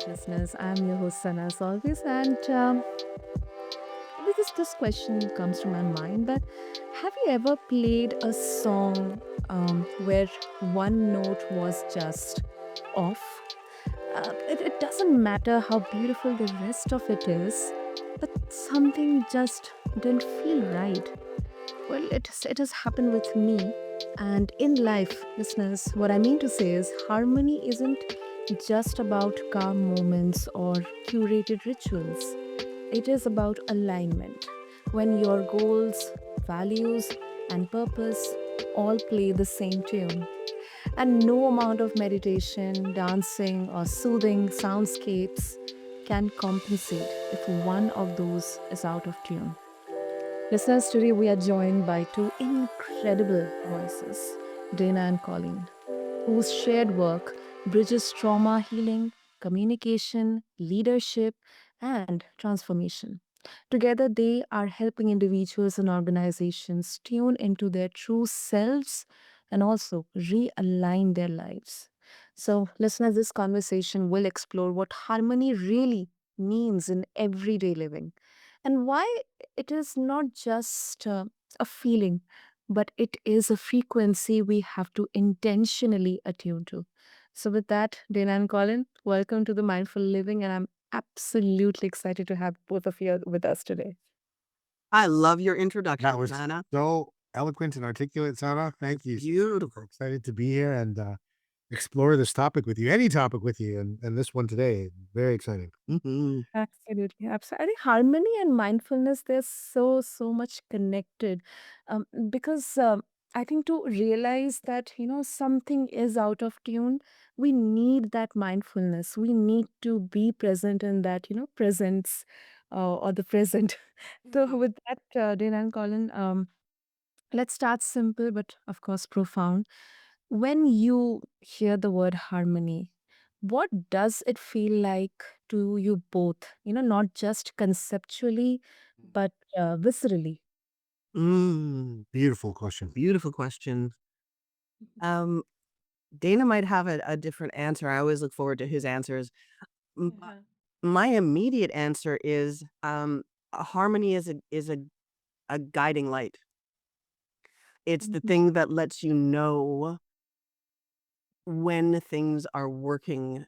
listeners. I'm your host, Sana, as always. And this question comes to my mind that have you ever played a song where one note was just off? It doesn't matter how beautiful the rest of it is, but something just didn't feel right. Well, it has happened with me. And in life, listeners, what I mean to say is harmony isn't just about calm moments or curated rituals. It is about alignment. When your goals, values, and purpose all play the same tune. And no amount of meditation, dancing, or soothing soundscapes can compensate if one of those is out of tune. Listeners, today we are joined by two incredible voices, Dana and Colleen, whose shared work bridges trauma healing, communication, leadership, and transformation. Together, they are helping individuals and organizations tune into their true selves and also realign their lives. So, listeners, this conversation will explore what harmony really means in everyday living and why it is not just a feeling, but it is a frequency we have to intentionally attune to. So, with that, Dana and Colin, welcome to the Mindful Living, and I'm absolutely excited to have both of you with us today. I love your That introduction, was Anna. so eloquent and articulate, Sana. Thank you. Beautiful. Excited to be here and explore this topic with you, any topic with you, and this one today. Very exciting. Hmm. Absolutely, absolutely. I think harmony and mindfulness, they're so much connected, because I think to realize that something is out of tune, we need that mindfulness. We need to be present in that presence, or the present. So with that, Dana and Colin, let's start simple, but of course profound. When you hear the word harmony, what does it feel like to you both? Not just conceptually, but viscerally. Beautiful question. Beautiful question. Um, Dana might have a different answer. I always look forward to his answers. But my immediate answer is harmony is a guiding light. It's the Mhm. thing that lets you know when things are working,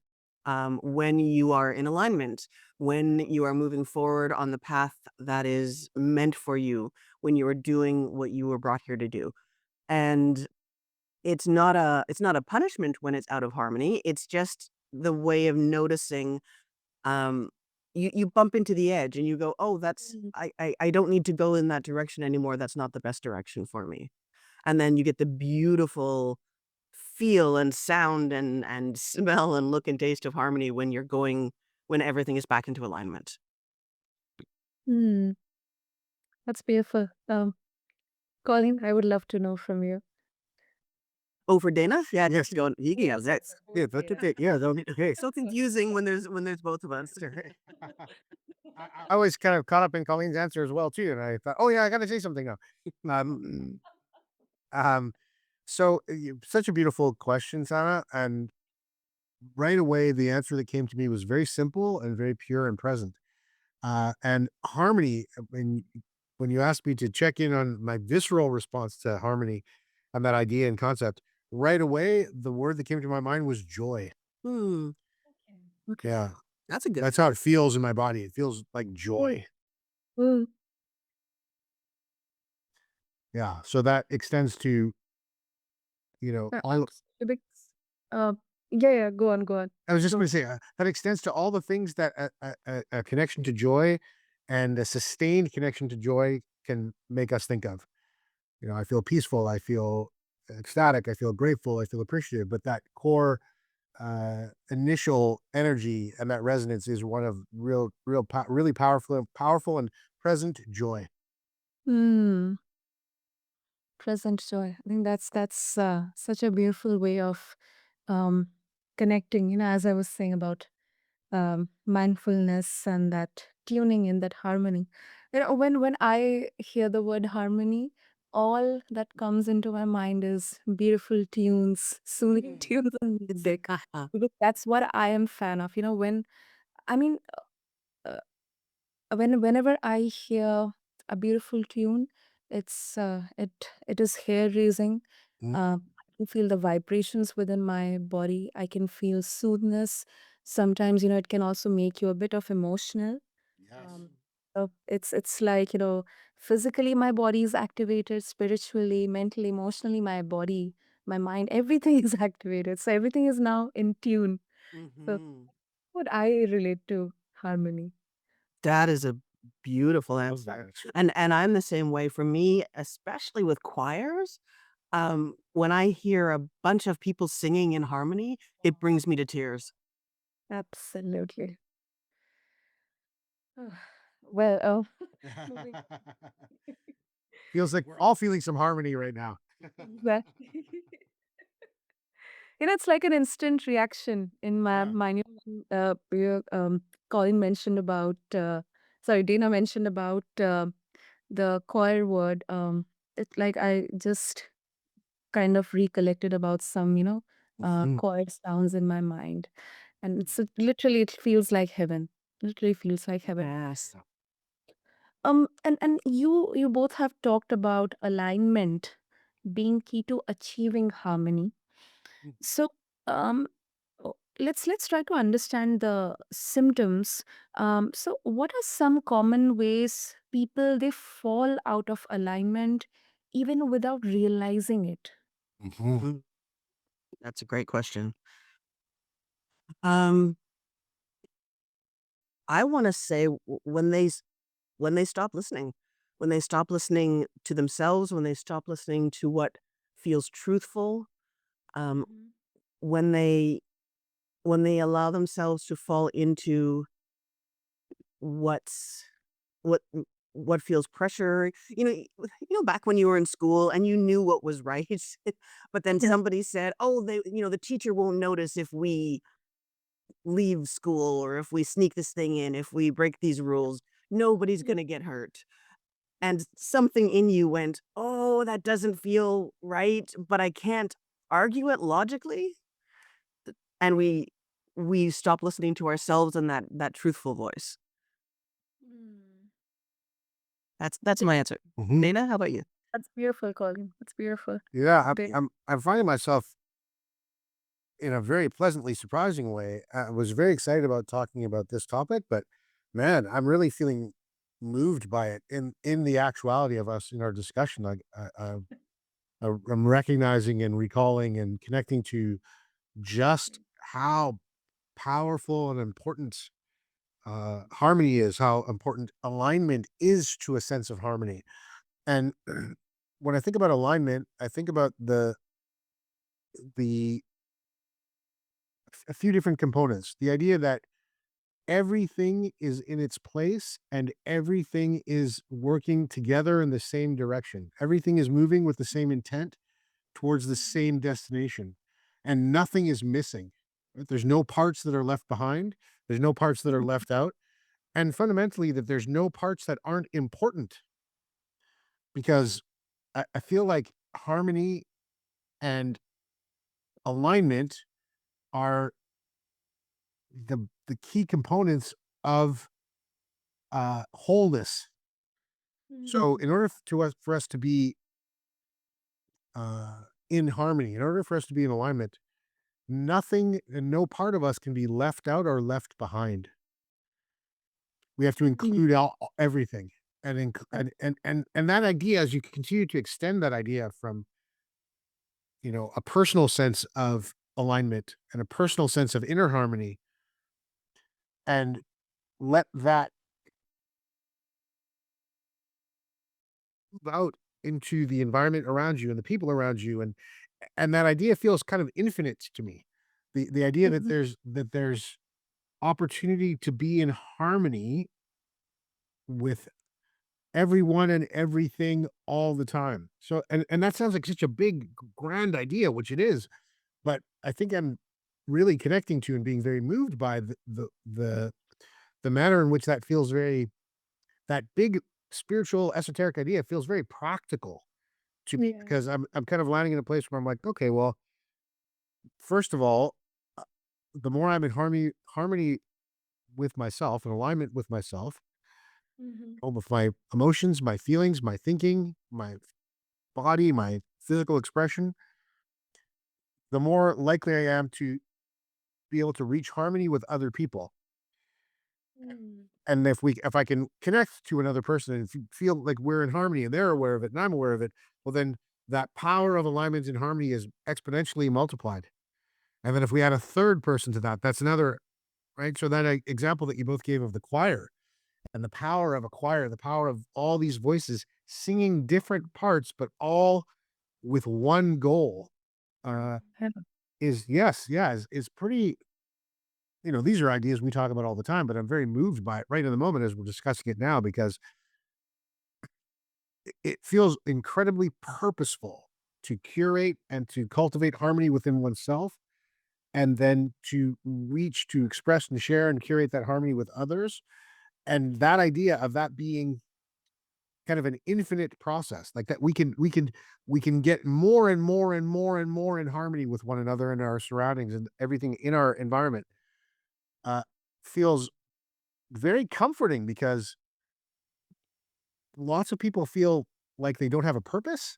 when you are in alignment, when you are moving forward on the path that is meant for you, when you are doing what you were brought here to do. And it's not a punishment when it's out of harmony. It's just the way of noticing. Um, you bump into the edge and you go, oh, that's Mhm. I don't need to go in that direction anymore. That's not the best direction for me. And then you get the beautiful feel and sound and smell and look and taste of harmony when everything is back into alignment. Hmm, that's beautiful. Colin, I would love to know from you. Oh, for Dana? Yeah, Yes. just going, yeah, that's Yeah, that's it. Yeah, okay. so confusing when there's both of us. I was kind of caught up in Colleen's answer as well too, and I thought, oh yeah, I got to say something now. Um, um, such a beautiful question, Sana, and right away the answer that came to me was very simple and very pure and present. And harmony, when you asked me to check in on my visceral response to harmony and that idea and concept, right away, the word that came to my mind was joy. Hmm, Okay. Yeah. that's a good That's how it feels in my body. It feels like joy. Mm. Yeah. So that extends to, all Because, uh, yeah, yeah, go on, go on. I was just Go. going to say that extends to all the things that a connection to joy and a sustained connection to joy can make us think of. I feel peaceful. I feel ecstatic. I feel grateful. I feel appreciative. But that core initial energy and that resonance is one of really powerful and present joy. Hmm. Present joy. I think that's such a beautiful way of um, connecting. As I was saying about mindfulness and that tuning in, that harmony. When I hear the word harmony, all that comes into my mind is beautiful tunes, soothing tunes, and music. Because that's what I am fan of. When I mean, uh, whenever I hear a beautiful tune, it is hair raising. Mm, I can feel the vibrations within my body. I can feel soothness. Sometimes, it can also make you a bit of emotional. yes. Um, it's like, physically my body is activated, spiritually, mentally, emotionally, my mind, everything is activated. So everything is now in tune. So Hmm. what I relate to harmony. That is a beautiful answer. And I'm the same way. For me, especially with choirs, when I hear a bunch of people singing in harmony, it brings me to tears. Absolutely. Well, oh, moving Feels like we're all feeling some harmony right now. back. It's like an instant reaction in my Yeah. mind. Colin mentioned about, sorry, Dana mentioned about the choir word. It's like I just kind of recollected about some, Mhm. choir sounds in my mind. And it's literally, it feels like heaven. Literally feels like heaven. Yes. And you both have talked about alignment being key to achieving harmony. Mm. So, um, let's try to understand the symptoms. So, what are some common ways people they fall out of alignment even without realizing it? Mhm. Mm, that's a great question. Um, I want to say when they stop listening, when they stop listening to themselves, when they stop listening to what feels truthful, um, Mhm. when they when they allow themselves to fall into what's what what feels pressure. Back when you were in school and you knew what was right, but then Yeah. somebody said, "Oh, the teacher won't notice if we leave school or if we sneak this thing in, if we break these rules, nobody's Yeah. gonna get hurt." And something in you went, "Oh, that doesn't feel right, but I can't argue it logically." And we stop listening to ourselves and that truthful voice. Mm. That's my answer. Mhm. Dana, how about you? That's beautiful, Colin. That's beautiful. Yeah, They- I'm finding myself in a very pleasantly surprising way. I was very excited about talking about this topic, but man, I'm really feeling moved by it in the actuality of us in our discussion. I'm recognizing and recalling and connecting to just how powerful and important harmony is, how important alignment is to a sense of harmony. And when I think about alignment, I think about the a few different components. The idea that everything is in its place and everything is working together in the same direction. Everything is moving with the same intent towards the Mhm. same destination, and nothing is missing. Right? There's no parts that are left behind. There's no parts that are Mhm. left out. And fundamentally, that there's no parts that aren't important because I feel like harmony and alignment are the key components of wholeness. So, Mhm. in order for us to be in harmony, in order for us to be in alignment, nothing and no part of us can be left out or left behind. We have to Mhm. include everything, and that idea, as you continue to extend that idea from a personal sense of alignment and a personal sense of inner harmony, and let that move out into the environment around you and the people around you, and that idea feels kind of infinite to me. The idea that Mhm. there's opportunity to be in harmony with everyone and everything all the time. So and that sounds like such a big grand idea, which it is, but I think I'm really connecting to and being very moved by the manner in which that feels very that big spiritual esoteric idea feels very practical to me Yeah. because I'm kind of landing in a place where I'm like, okay, well, first of all, uh, the more I'm in harmony with myself, in alignment with myself, Mhm. with my emotions, my feelings, my thinking, my body, my physical expression, the more likely I am to be able to reach harmony with other people. Mm. And if I can connect to another person and feel like we're in harmony and they're aware of it and I'm aware of it, well then that power of alignment and harmony is exponentially multiplied. And then if we add a third person to that, that's another, right? So that example that you both gave of the choir and the power of a choir, the power of all these voices singing different parts, but all with one goal, uh, Yeah. is yes, yeah, is pretty. These are ideas we talk about all the time, but I'm very moved by it right in the moment as we're discussing it now because it feels incredibly purposeful to curate and to cultivate harmony within oneself and then to reach to express and share and curate that harmony with others. And that idea of that being kind of an infinite process, like that we can get more and more and more and more in harmony with one another and our surroundings and everything in our environment, uh, feels very comforting because lots of people feel like they don't have a purpose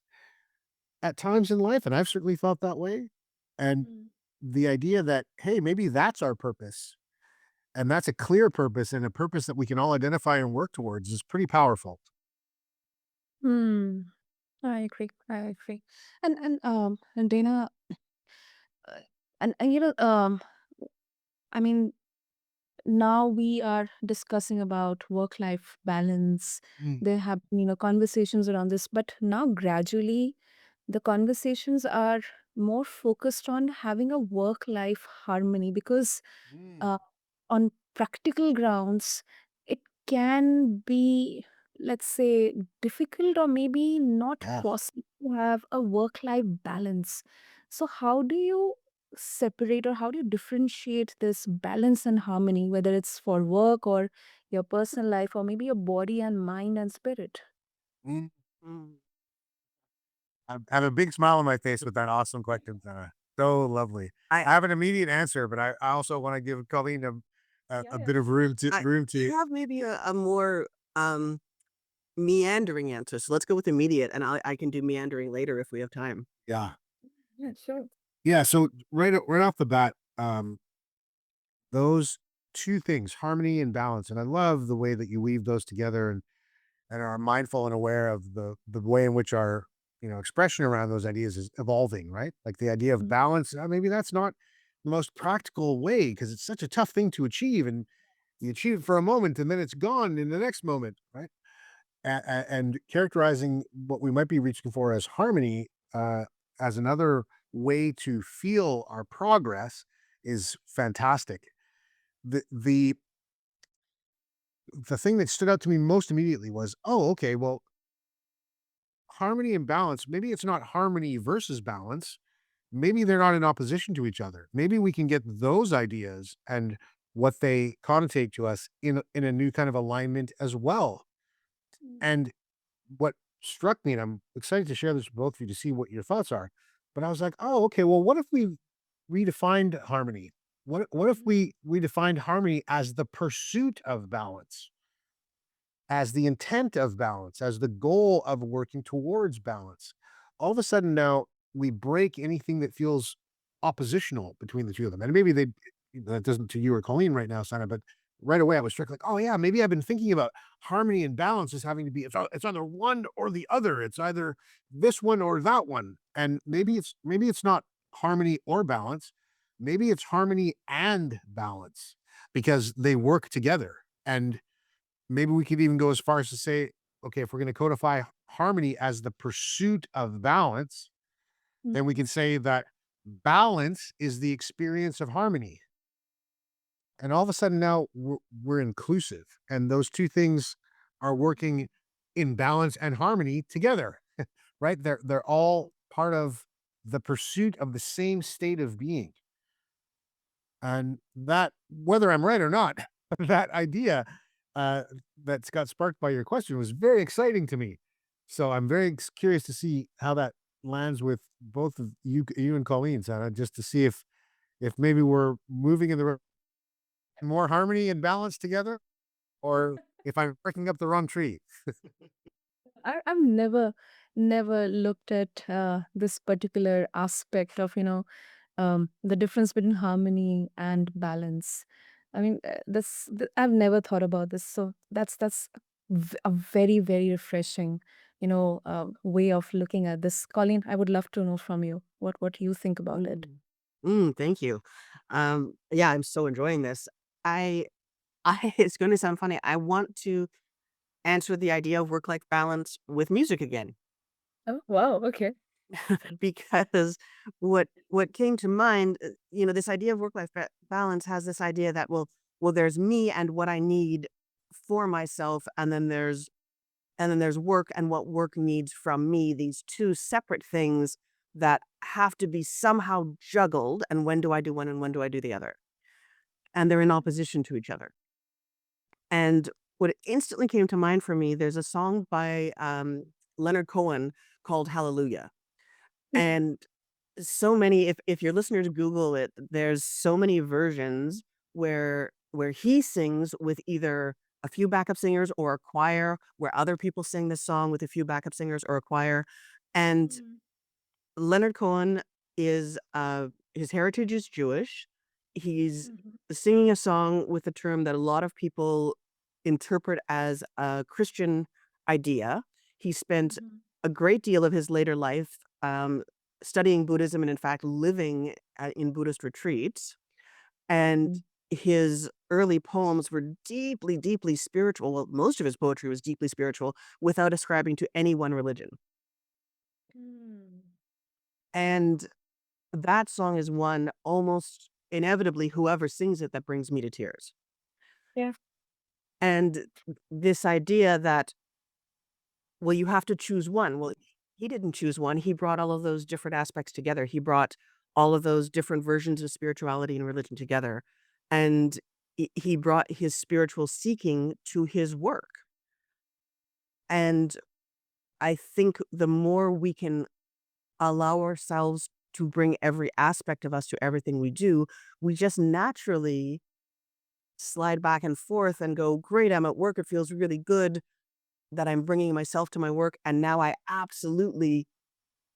at times in life, and I've certainly felt that way. And Mm. the idea that, hey, maybe that's our purpose, and that's a clear purpose and a purpose that we can all identify and work towards is pretty powerful. Mm. I agree. I agree. And Dana, uh, I mean, now we are discussing about work life balance. Mm, There have been, conversations around this, but now gradually the conversations are more focused on having a work life harmony because mm. uh, on practical grounds, it can be, let's say, difficult or maybe not Yeah. possible to have a work life balance. So, how do you separate or how do you differentiate this balance and harmony, whether it's for work or your personal life or maybe your body and mind and spirit? Mm. Mm. I have a big smile on my face with that awesome question, Sarah. So lovely. I I have an immediate answer, but I also want to give Colleen Yeah, a yeah. bit of I room to. have maybe a more meandering answer. So let's go with immediate, and I can do meandering later if we have time. Yeah. Yeah, sure. Yeah. So right off the bat, those two things, harmony and balance. And I love the way that you weave those together and are mindful and aware of the way in which our expression around those ideas is evolving, right? Like the idea of Mhm. balance, maybe that's not the most practical way because it's such a tough thing to achieve and you achieve it for a moment and then it's gone in the next moment, right? And characterizing what we might be reaching for as harmony, as another way to feel our progress is fantastic. The the the thing that stood out to me most immediately was, oh, okay, well, harmony and balance, maybe it's not harmony versus balance. Maybe they're not in opposition to each other. Maybe we can get those ideas and what they connotate to us in a new kind of alignment as well. Mm. And what struck me, and I'm excited to share this with both of you to see what your thoughts are. But I was like, oh, okay, well, what if we redefined harmony? What if Mhm. we redefined harmony as the pursuit of balance? As the intent of balance, as the goal of working towards balance. All of a sudden now we break anything that feels oppositional between the two of them. And maybe that doesn't to you or Colleen right now, Sana, but right away I was struck like, oh yeah, maybe I've been thinking about harmony and balance as having to be it's either one or the other. It's either this one or that one. And maybe it's not harmony or balance. Maybe it's harmony and balance because they work together. And maybe we could even go as far as to say, okay, if we're going to codify harmony as the pursuit of balance, then we Mhm. can say that balance is the experience of harmony. And all of a sudden now we're inclusive. And those two things are working in balance and harmony together, right? They're all part of the pursuit of the same state of being. And that, whether I'm right or not, that idea uh, that's got sparked by your question was very exciting to me. So I'm very curious to see how that lands with both of you and Colleen, Sana, just to see if maybe we're moving in the more harmony and balance together, or if I'm breaking up the wrong tree. I've never looked at this particular aspect of, the difference between harmony and balance. I mean, I've never thought about this. So that's a very, very refreshing, way of looking at this. Colleen, I would love to know from you what you think about it. Mm. Thank you. Yeah, I'm so enjoying this. I it's going to sound funny. I want to answer the idea of work-life balance with music again. Oh, wow. Okay. Because what came to mind, this idea of work-life balance has this idea that, well, there's me and what I need for myself, and then there's work and what work needs from me, these two separate things that have to be somehow juggled, and when do I do one and when do I do the other? And they're in opposition to each other. And what instantly came to mind for me, there's a song by Leonard Cohen called Hallelujah. And so many, if your listeners Google it, there's so many versions where he sings with either a few backup singers or a choir, where other people sing this song with a few backup singers or a choir. And Mm, Leonard Cohen is his heritage is Jewish. He's mhm, singing a song with a term that a lot of people interpret as a Christian idea. He spent mhm, a great deal of his later life studying Buddhism and, in fact, living in Buddhist retreats. And mhm, his early poems were deeply, deeply spiritual. Well, most of his poetry was deeply spiritual without ascribing to any one religion. mm. And that song is one almost inevitably whoever sings it that brings me to tears. Yeah. And this idea that, well, you have to choose one. Well, he didn't choose one. He brought all of those different aspects together. He brought all of those different versions of spirituality and religion together. And he brought his spiritual seeking to his work. And I think the more we can allow ourselves to bring every aspect of us to everything we do, we just naturally slide back and forth and go, great, I'm at work. It feels really good that I'm bringing myself to my work. And now I absolutely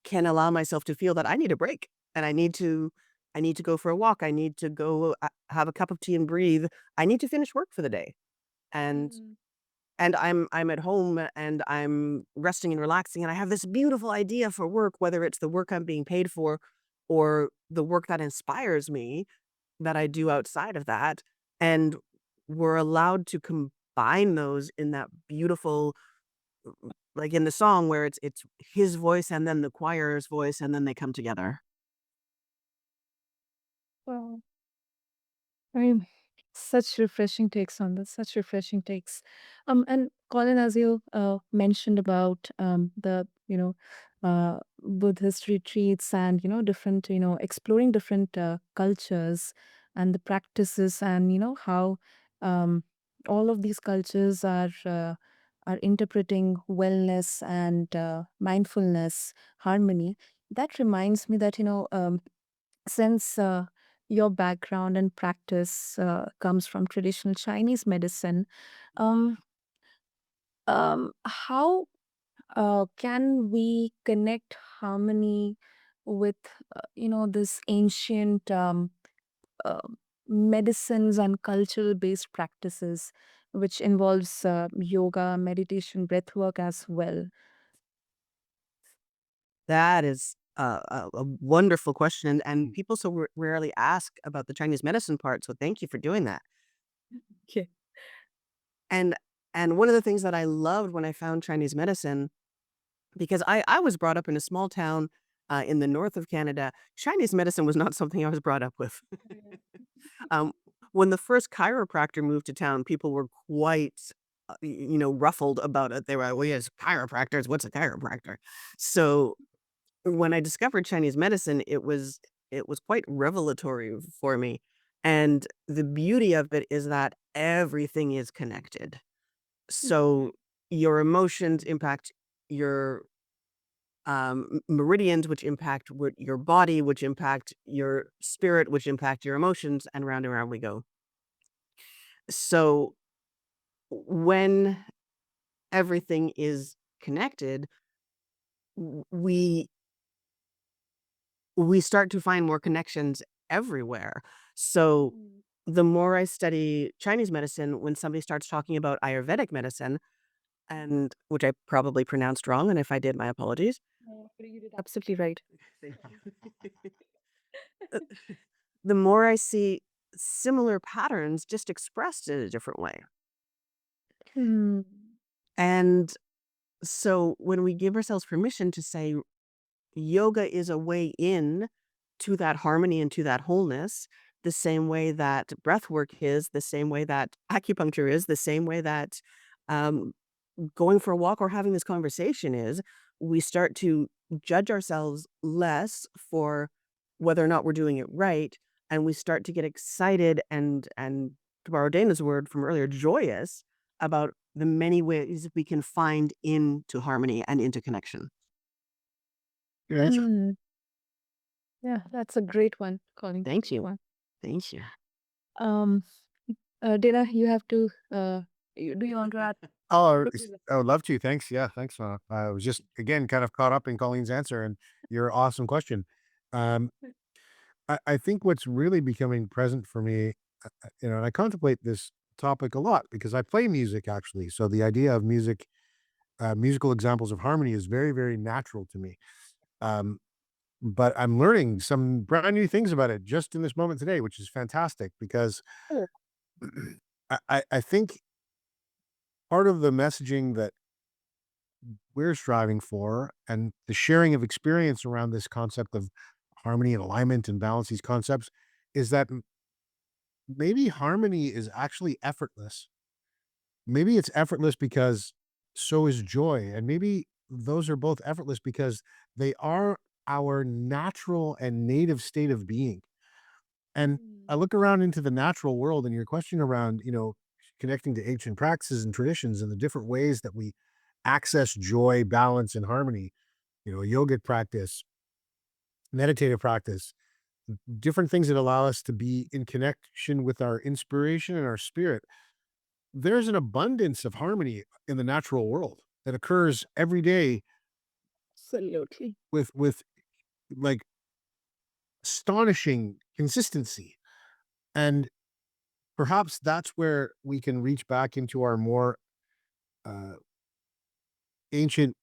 can allow myself to feel that I need a break and I need to go for a walk. I need to go have a cup of tea and breathe. I need to finish work for the day. And Mm. and I'm at home and I'm resting and relaxing and I have this beautiful idea for work, whether it's the work I'm being paid for or the work that inspires me that I do outside of that. And we're allowed to combine those in that beautiful, like in the song where it's his voice and then the choir's voice and then they come together. Well, I mean, such refreshing takes on this, such refreshing takes. And Colin, as you mentioned about the, Buddhist retreats and, different, exploring different cultures and the practices and, how um, all of these cultures are interpreting wellness and mindfulness, harmony. That reminds me that, since your background and practice comes from traditional Chinese medicine, um, how can we connect harmony with, this ancient uh, medicines and cultural based practices, which involves yoga, meditation, breath work as well? That is a wonderful question. And people so rarely ask about the Chinese medicine part. So thank you for doing that. Okay. And and one of the things that I loved when I found Chinese medicine, because I was brought up in a small town in the north of Canada, Chinese medicine was not something I was brought up with. um, when the first chiropractor moved to town, people were quite, ruffled about it. They were, well, yes, chiropractors. What's a chiropractor? So when I discovered Chinese medicine, it was quite revelatory for me. And the beauty of it is that everything is connected. So your emotions impact your meridians, which impact your body, which impact your spirit, which impact your emotions, and round we go. So when everything is connected, we start to find more connections everywhere. So the more I study Chinese medicine, when somebody starts talking about Ayurvedic medicine, and which I probably pronounced wrong, and if I did, my apologies. No, you did absolutely right. Thank you. Uh, the more I see similar patterns just expressed in a different way. Hmm. And so when we give ourselves permission to say yoga is a way in to that harmony and to that wholeness, the same way that breath work is, the same way that acupuncture is, the same way that um, going for a walk or having this conversation is, we start to judge ourselves less for whether or not we're doing it right, and we start to get excited and to borrow Dana's word from earlier, joyous about the many ways we can find into harmony and into connection. Good answer. Hmm. Yeah, that's a great one, Colin. Thank Great you. one. Thank you. Um, Dana, you have to. Do you want to add? Oh, I would love to. Thanks. Yeah, thanks. I was just again kind of caught up in Colleen's answer and your awesome question. Um, I think what's really becoming present for me, and I contemplate this topic a lot because I play music actually. So the idea of music, musical examples of harmony is very, very natural to me. Um, but I'm learning some brand new things about it just in this moment today, which is fantastic because Oh. I think part of the messaging that we're striving for and the sharing of experience around this concept of harmony and alignment and balance, these concepts, is that maybe harmony is actually effortless. Maybe it's effortless because so is joy. And maybe those are both effortless because they are our natural and native state of being. And I Mm. look around into the natural world and your question around, connecting to ancient practices and traditions and the different ways that we access joy, balance, and harmony, a yogic practice, meditative practice, different things that allow us to be in connection with our inspiration and our spirit. There's an abundance of harmony in the natural world that occurs every day Absolutely. with like astonishing consistency. And perhaps that's where we can reach back into our more uh, ancient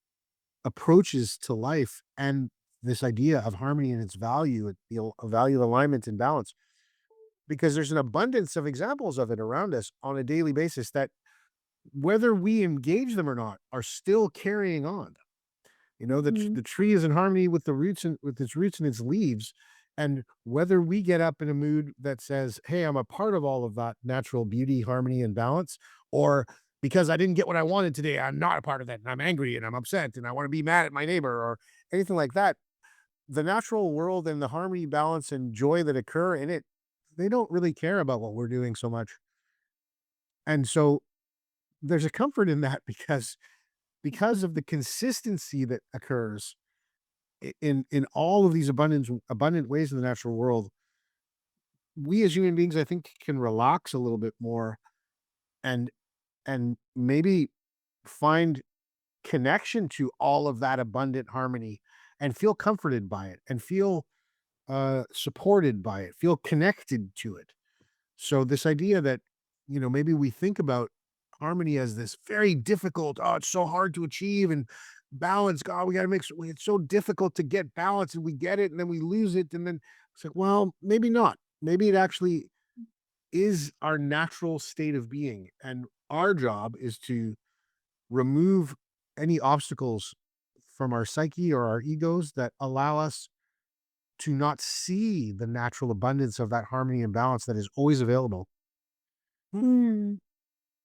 approaches to life and this idea of harmony and its value, value of alignment and balance, because there's an abundance of examples of it around us on a daily basis that, whether we engage them or not, are still carrying on. Mhm. The tree is in harmony with the roots and with its roots and its leaves. And whether we get up in a mood that says, "Hey, I'm a part of all of that natural beauty, harmony, and balance," or because I didn't get what I wanted today, I'm not a part of that, and I'm angry and I'm upset and I want to be mad at my neighbor or anything like that. The natural world and the harmony, balance, and joy that occur in it, they don't really care about what we're doing so much. And so there's a comfort in that because of the consistency that occurs in all of these abundant ways in the natural world. We as human beings, I think, can relax a little bit more and maybe find connection to all of that abundant harmony and feel comforted by it and feel supported by it, feel connected to it. So this idea that, maybe we think about harmony as this very difficult, oh, it's so hard to achieve, and balance, God, we got to make sure it's so difficult to get balance, and we get it and then we lose it. And then it's like, well, maybe not. Maybe it actually is our natural state of being. And our job is to remove any obstacles from our psyche or our egos that allow us to not see the natural abundance of that harmony and balance that is always available. Hmm, Mm.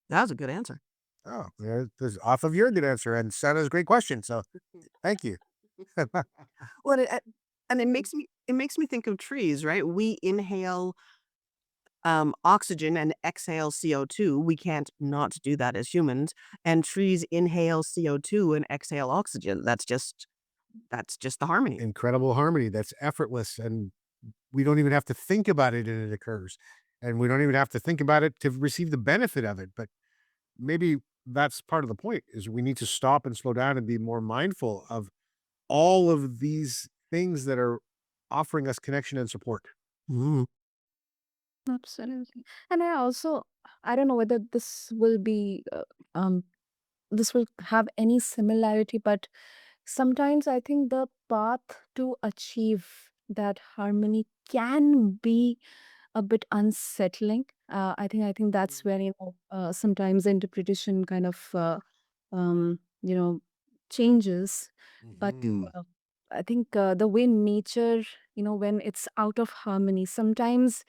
that was a good answer. Oh, yeah, this off of your good answer and Santa's great question. So thank you. Well, and it makes me think of trees, right? We inhale oxygen and exhale CO2. We can't not do that as humans. And trees inhale CO2 and exhale oxygen. That's just the harmony. Incredible harmony that's effortless and we don't even have to think about it and it occurs. and we don't even have to think about it to receive the benefit of it. But maybe that's part of the point is we need to stop and slow down and be more mindful of all of these things that are offering us connection and support. Mm. Absolutely. And I don't know whether um, this will have any similarity, but sometimes I think the path to achieve that harmony can be a bit unsettling. I think that's where sometimes the interpretation kind of changes. But Mhm. uh, I think the way nature, when it's out of harmony, sometimes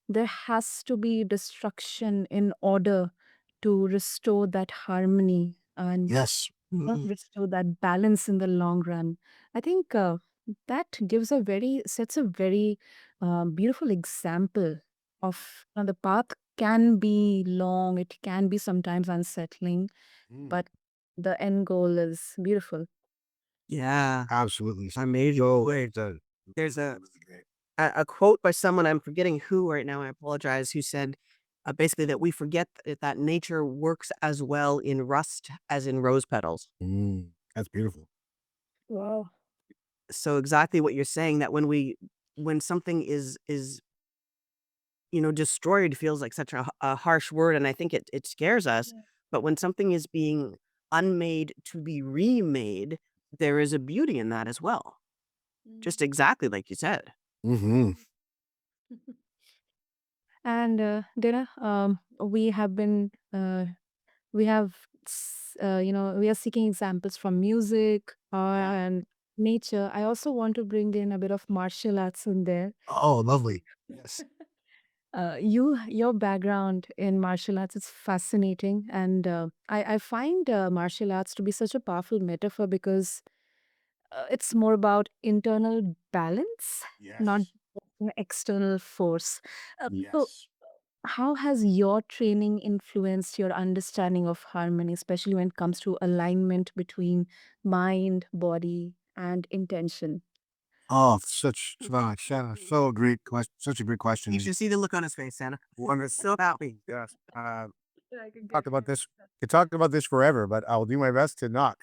there has to be destruction in order to restore that harmony and Yes. Mm. restore that balance in the long run. I think that sets a very beautiful example of the path can be long, it can be sometimes unsettling, Mm. but the end goal is beautiful. Yeah. Absolutely. Amazing. So Wait, the there's really great. a quote by someone, I'm forgetting who right now, I apologize, who said, basically that we forget that nature works as well in rust as in rose petals. That's beautiful. Wow. So exactly what you're saying, that when something is, destroyed feels like such a harsh word, and I think it scares us, Yeah. but when something is being unmade to be remade, there is a beauty in that as well. Just Mm. exactly like you said. Mhm. And Dana, we are seeking examples from music Yeah. and nature. I also want to bring in a bit of martial arts in there. Oh, lovely. Yes. Your background in martial arts is fascinating, and I find martial arts to be such a powerful metaphor because it's more about internal balance, not Yes. an external force. So, Yes. how has your training influenced your understanding of harmony, especially when it comes to alignment between mind, body, and intention? Oh, such Shanna, so great question. Such a great You question. should see the look on his face, Santa. Wonderful. So happy. Yes. I can Talked get about behind this. Could talk about this forever, but I'll do my best to not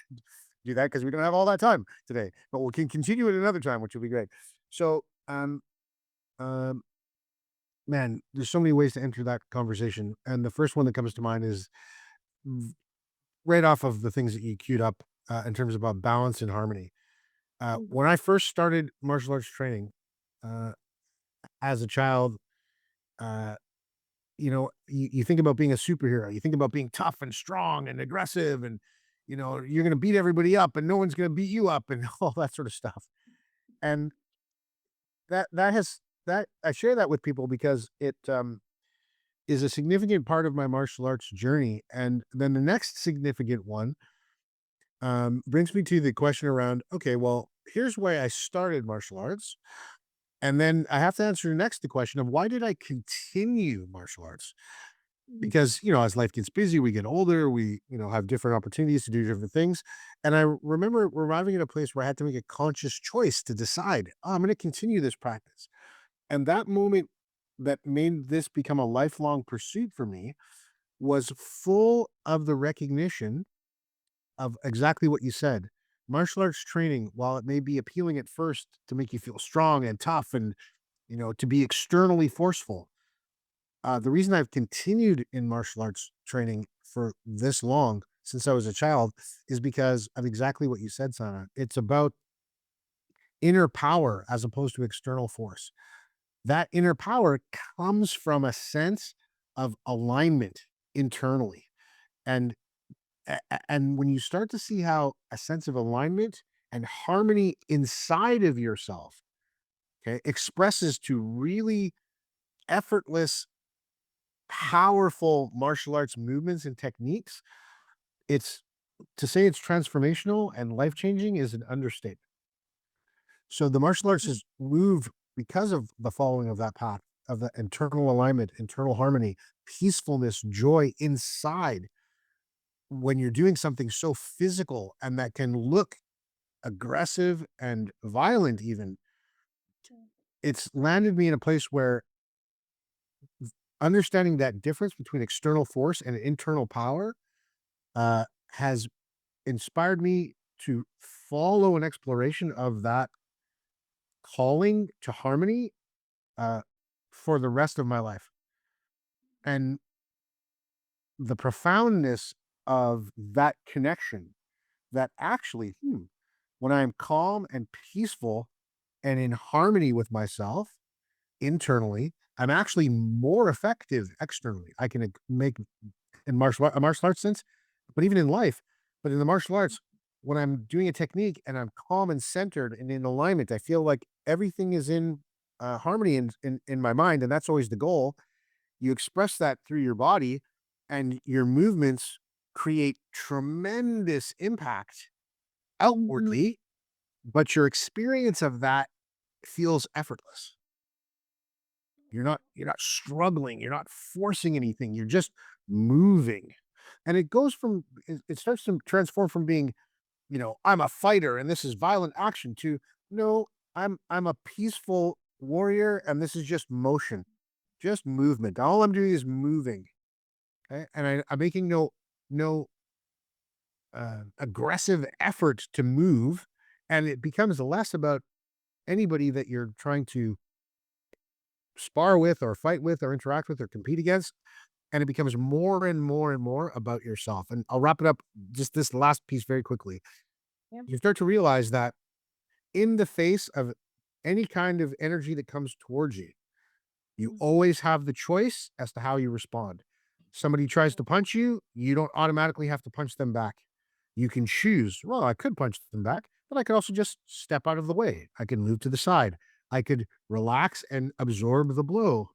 do that because we don't have all that time today. But we can continue it another time, which will be great. So, um, man, there's so many ways to enter that conversation, and the first one that comes to mind is v- right off of the things that you queued up in terms about balance and harmony. that. When I first started martial arts training uh, as a child, uh, you think about being a superhero. You think about being tough and strong and aggressive, and you're going to beat everybody up, and no one's going to beat you up, and all that sort of stuff. And that has that I share that with people because it is a significant part of my martial arts journey. And then the next significant one brings me to the question around, okay, well, here's why I started martial arts. And then I have to answer next the question of why did I continue martial arts? Mm. Because, as life gets busy, we get older, we, have different opportunities to do different things. And I remember arriving at a place where I had to make a conscious choice to decide, oh, I'm going to continue this practice. And that moment that made this become a lifelong pursuit for me was full of the recognition of exactly what you said. Martial arts training, while it may be appealing at first to make you feel strong and tough and, to be externally forceful, the reason I've continued in martial arts training for this long since I was a child is because of exactly what you said, Sana. It's about inner power as opposed to external force. That inner power comes from a sense of alignment internally. And and when you start to see how a sense of alignment and harmony inside of yourself, okay, expresses to really effortless, powerful martial arts movements and techniques, it's to say it's transformational and life changing is an understatement. So the martial arts has moved because of the following of that path of the internal alignment, internal harmony, peacefulness, joy inside when you're doing something so physical and that can look aggressive and violent even. It's landed me in a place where understanding that difference between external force and internal power has inspired me to follow an exploration of that calling to harmony uh, for the rest of my life. And the profoundness of that connection, that actually, when I'm calm and peaceful and in harmony with myself internally, I'm actually more effective externally. I can make in martial arts sense, but even in life, but in the martial arts, when I'm doing a technique and I'm calm and centered and in alignment, I feel like everything is in harmony in my mind, and that's always the goal. You express that through your body, and your movements create tremendous impact Mhm. outwardly, but your experience of that feels effortless. You're not struggling, you're not forcing anything, you're just moving. And it goes from it starts to transform from being, I'm a fighter and this is violent action to no, I'm a peaceful warrior and this is just motion, just movement. All I'm doing is moving. Okay. And I'm making no aggressive effort to move. And it becomes less about anybody that you're trying to spar with or fight with or interact with or compete against. And it becomes more and more and more about yourself. And I'll wrap it up just this last piece very quickly. Yeah. You start to realize that in the face of any kind of energy that comes towards you, you Mm. always have the choice as to how you respond. Somebody tries to punch you, you don't automatically have to punch them back. You can choose, well, I could punch them back, but I could also just step out of the way. I could move to the side. I could relax and absorb the blow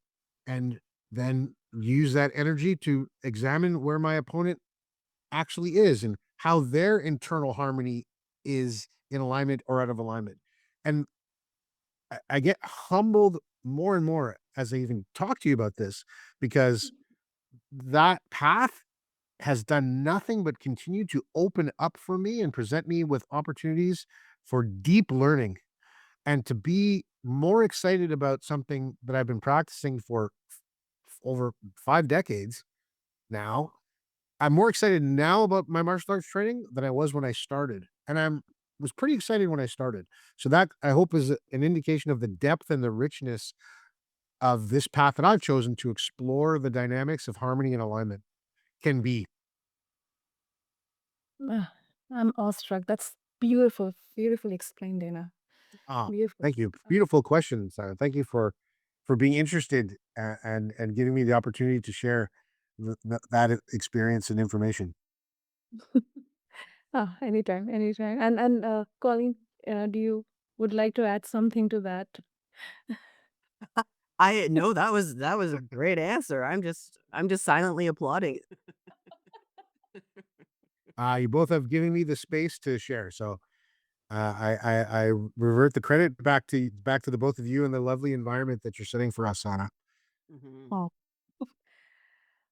and then use that energy to examine where my opponent actually is and how their internal harmony is in alignment or out of alignment. And I get humbled more and more as I even talk to you about this because that path has done nothing but continue to open up for me and present me with opportunities for deep learning and to be more excited about something that I've been practicing for over 5 decades now. I'm more excited now about my martial arts training than I was when I started. And I'm was pretty excited when I started. So that I hope is an indication of the depth and the richness of this path that I've chosen to explore the dynamics of harmony and alignment can be. Ah, I'm awestruck. That's beautiful, beautifully explained, Dana. Ah, Beautiful. thank you. Beautiful questions. Thank you for being interested and giving me the opportunity to share that experience and information. Ah, anytime, anytime. And Colleen, do you would like to add something to that? I no, that was a great answer. I'm just silently applauding. You both have given me the space to share. So I revert the credit back to the both of you and the lovely environment that you're setting for us, Sana. Mhm. Oh,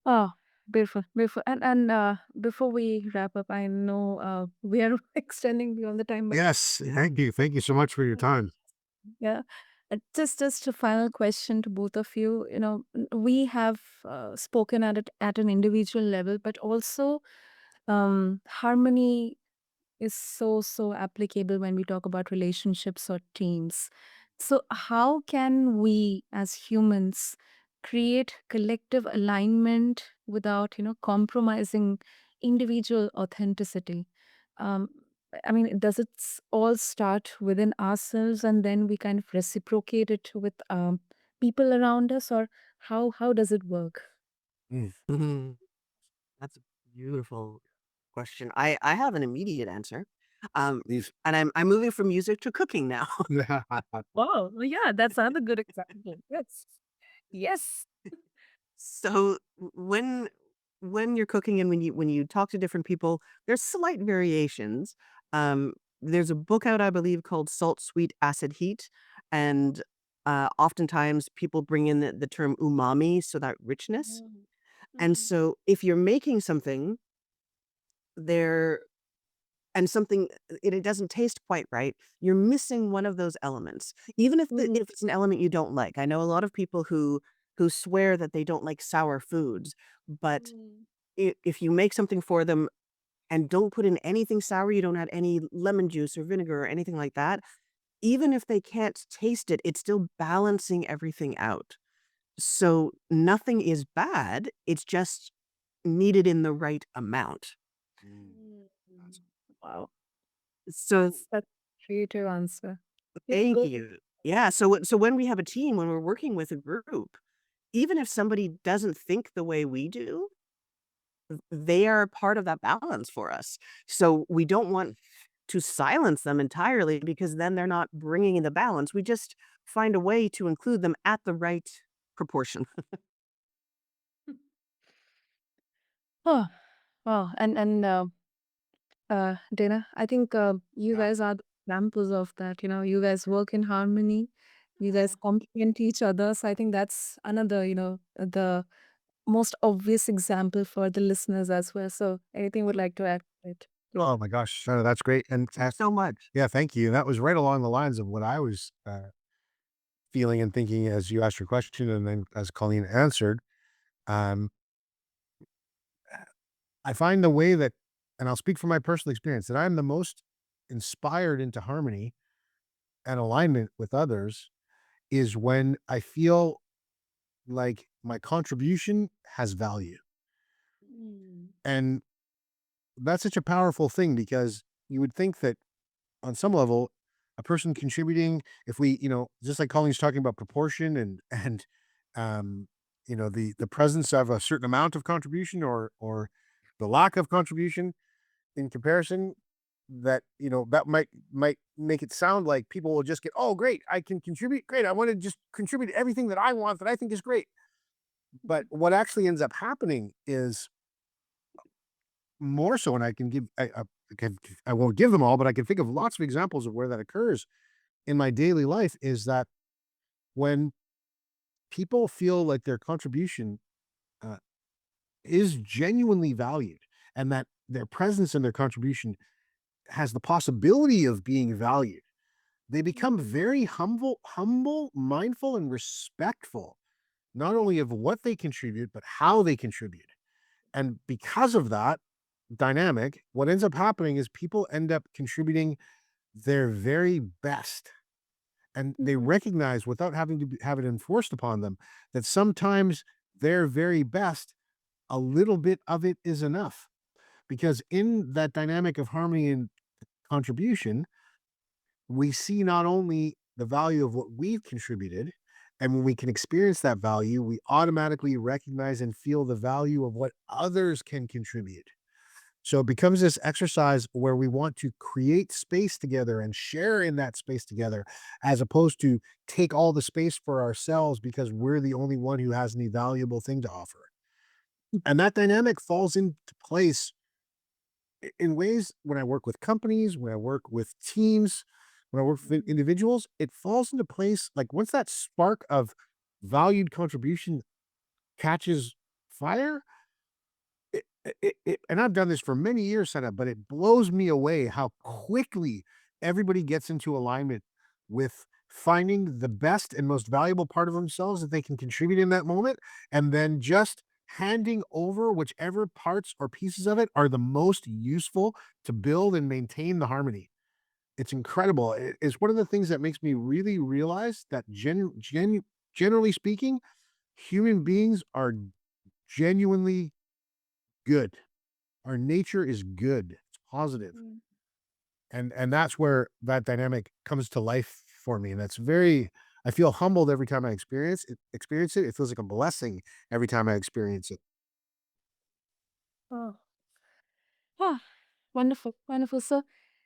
oh, beautiful, beautiful. And before we wrap up, I know we are extending beyond the time, but Yes, thank you. Thank you so much for your time. yeah. Just a final question to both of you. We have spoken at an individual level, but also harmony is so applicable when we talk about relationships or teams. So how can we as humans create collective alignment without compromising individual authenticity? um, I mean, does it all start within ourselves and then we kind of reciprocate it with people around us, or how does it work? Mm. Mhm. That's a beautiful question. I have an immediate answer. Um, Please. and I'm moving from music to cooking now. Oh, yeah, that's another good example. Yes. Yes. So when you're cooking and when you talk to different people, there's slight variations. There's a book out, I believe, called Salt, Sweet, Acid, Heat, and oftentimes people bring in the term umami, so that richness. Mhm. And Mhm. so if you're making something there and something it doesn't taste quite right, you're missing one of those elements. Even if Mhm. if it's an element you don't like. I know a lot of people who who swear that they don't like sour foods, but Mm. if you make something for them and don't put in anything sour, you don't add any lemon juice or vinegar or anything like that, even if they can't taste it, it's still balancing everything out. So nothing is bad, it's just needed in the right amount. Mm. That's Wow. So That's a creative answer. Yep, thank go. you. Yeah, so when we have a team, when we're working with a group, even if somebody doesn't think the way we do, they are part of that balance for us. So we don't want to silence them entirely because then they're not bringing in the balance. We just find a way to include them at the right proportion. Oh, wow. And Dana, I think you yeah. guys are the examples of that. You guys work in harmony. You guys complement each other. So I think that's another, the most obvious example for the listeners as well. So anything would like to add to it? Oh my gosh, that's great. And So much. yeah, thank you. That was right along the lines of what I was feeling and thinking as you asked your question, and then as Colleen answered. Um, I find the way that, and I'll speak from my personal experience, that I'm the most inspired into harmony and alignment with others is when I feel like my contribution has value. Mm. And that's such a powerful thing because you would think that on some level, a person contributing, if we, just like Colleen's talking about proportion and um, the presence of a certain amount of contribution or the lack of contribution in comparison, that that might make it sound like people will just get, oh great, I can contribute, great, I want to just contribute everything that I want that I think is great. But what actually ends up happening is more so, and I can give I won't give them all, but I can think of lots of examples of where that occurs in my daily life, is that when people feel like their contribution uh, is genuinely valued and that their presence and their contribution has the possibility of being valued, they become Mm. very humble, mindful, and respectful, not only of what they contribute, but how they contribute. And because of that dynamic, what ends up happening is people end up contributing their very best. And they Mhm. recognize, without having to have it enforced upon them, that sometimes their very best, a little bit of it is enough. Because in that dynamic of harmony and contribution, we see not only the value of what we've contributed, and when we can experience that value, we automatically recognize and feel the value of what others can contribute. So it becomes this exercise where we want to create space together and share in that space together, as opposed to take all the space for ourselves because we're the only one who has any valuable thing to offer. And that dynamic falls into place in ways when I work with companies, when I work with teams, when I work with Mhm. individuals, it falls into place. Like once that spark of valued contribution catches fire, and I've done this for many years, Senna, but it blows me away how quickly everybody gets into alignment with finding the best and most valuable part of themselves that they can contribute in that moment, and then just handing over whichever parts or pieces of it are the most useful to build and maintain the harmony. It's incredible. It's one of the things that makes me really realize that generally speaking, human beings are genuinely good. Our nature is good, it's positive, Mm. and that's where that dynamic comes to life for me, and that's very, I feel humbled every time I experience it. It feels like a blessing every time I experience it. Oh. Ah, wonderful, wonderful. So,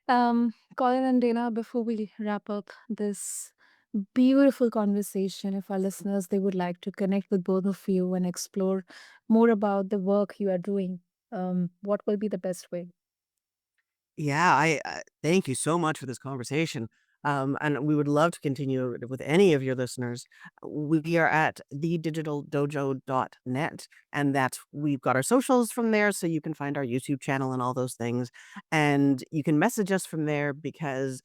Colin and Dana, before we wrap up this beautiful conversation, if our listeners they would like to connect with both of you and explore more about the work you are doing, what will be the best way? Yeah, I thank you so much for this conversation. And we would love to continue it with any of your listeners. We are at thedigitaldojo.net, and that's we've got our socials from there, so you can find our YouTube channel and all those things. And you can message us from there because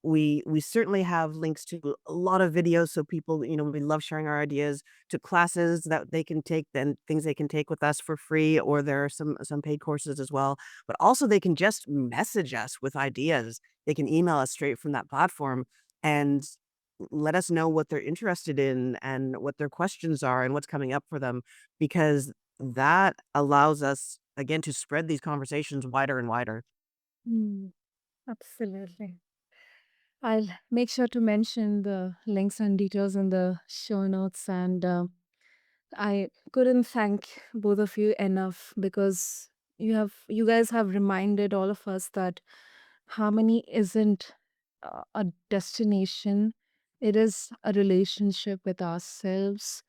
we certainly have links to a lot of videos, so people, we love sharing our ideas, to classes that they can take, then things they can take with us for free, or there are some paid courses as well. But also they can just message us with ideas. They can email us straight from that platform and let us know what they're interested in and what their questions are and what's coming up for them, because that allows us again to spread these conversations wider and wider. Mm, absolutely. I'll make sure to mention the links and details in the show notes. And I couldn't thank both of you enough because you guys have reminded all of us that harmony isn't a destination. It is a relationship with ourselves.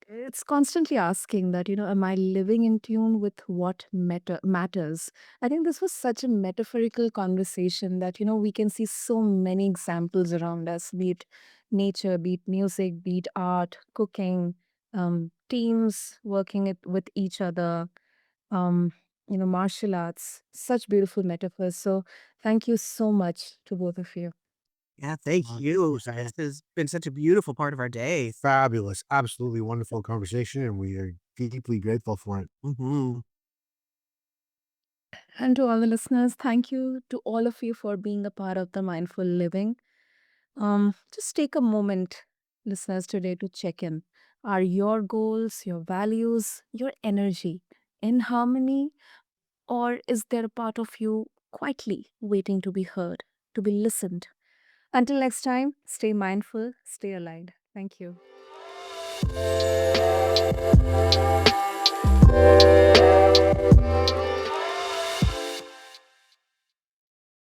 It's constantly asking that, am I living in tune with what matters? I think this was such a metaphorical conversation that, we can see so many examples around us, be it nature, be it music, be it art, cooking, teams working with each other, um, martial arts, such beautiful metaphors. So thank you so much to both of you. Yeah, thank you. This 100%. has been such a beautiful part of our day. Fabulous. Absolutely wonderful conversation, and we are deeply grateful for it. Hmm. And to all the listeners, thank you to all of you for being a part of the mindful living. Just take a moment, listeners, today to check in. Are your goals, your values, your energy in harmony, or is there a part of you quietly waiting to be heard, to be listened? Until next time, stay mindful, stay aligned. Thank you.